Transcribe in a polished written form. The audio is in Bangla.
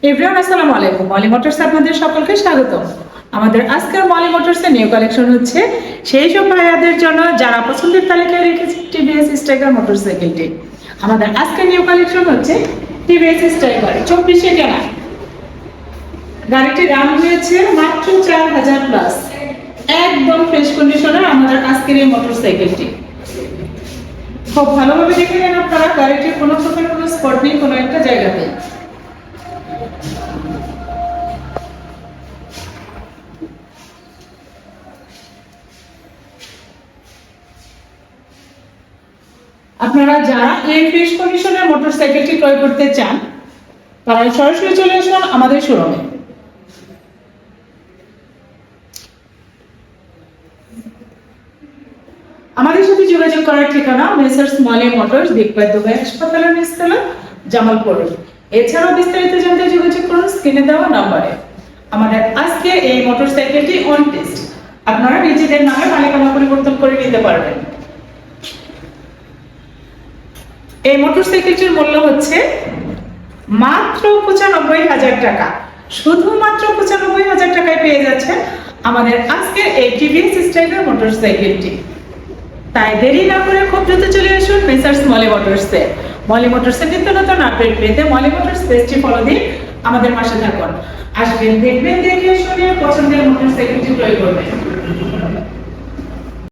এভরিওয়ান আসসালামু আলাইকুম। মলি মোটরস আপনাদের সকলকে স্বাগত। আমাদের আজকের মলি মোটরসের নিউ কালেকশন হচ্ছে সেই সব ভাইয়াদের জন্য যারা পছন্দের তালিকায় রেখেছে টিভিএস স্ট্রাইকার মোটরসাইকেলটি। আমাদের আজকের নিউ কালেকশন হচ্ছে টিভিএস স্ট্রাইকার 2400 কেনা। গাড়িটি দাম হয়েছে মাত্র 4000 প্লাস। একদম ফ্রেশ কন্ডিশনের আমাদের আজকের এই মোটরসাইকেলটি। খুব ভালোভাবে দেখে নেন আপনারা, গাড়িটির কোনো প্রকার কোনো স্পট নেই কোনো একটা জায়গাতে। আপনারা যারা এই ফ্রেশ কন্ডিশনের মোটরসাইকেলটি ক্রয় করতে চান তারা সরাসরি চলে আসুন আমাদের শোরুমে। আমাদের সাথে যোগাযোগ করার ঠিকানা মেসার্স মলি মোটরস, দিকপাত দুবাই হাসপাতালের নিচতলা, জামালপুর। এছাড়াও বিস্তারিত জানতে যোগাযোগ করুন স্ক্রিনে দেওয়া নম্বরে। আমাদের আজকে এই মোটরসাইকেলটি অন টেস্ট, আপনারা নিজেদের নামে মালিকানা পরিবর্তন করে নিতে পারবেন। এই মোটরসাইকেলটির মূল্য হচ্ছে মাত্র 95,000 টাকা। শুধুমাত্র 95,000 টাকায় পেয়ে যাচ্ছেন আমাদের আজকের এই টিভিএস স্ট্রাইকার মোটরসাইকেলটি। তাই দেরি না করে খুব দ্রুত চলে আসুন মেসার্স মলি মোটরসে। মলি মোটরসের নিত্য নতুন আপডেট পেতে মলি মোটরস পেজটি ফলো দিন, আমাদের পাশে থাকুন। আসবেন, দেখবেন, দেখে শুনে পছন্দের মোটরসাইকেলটি ক্রয় করবেন।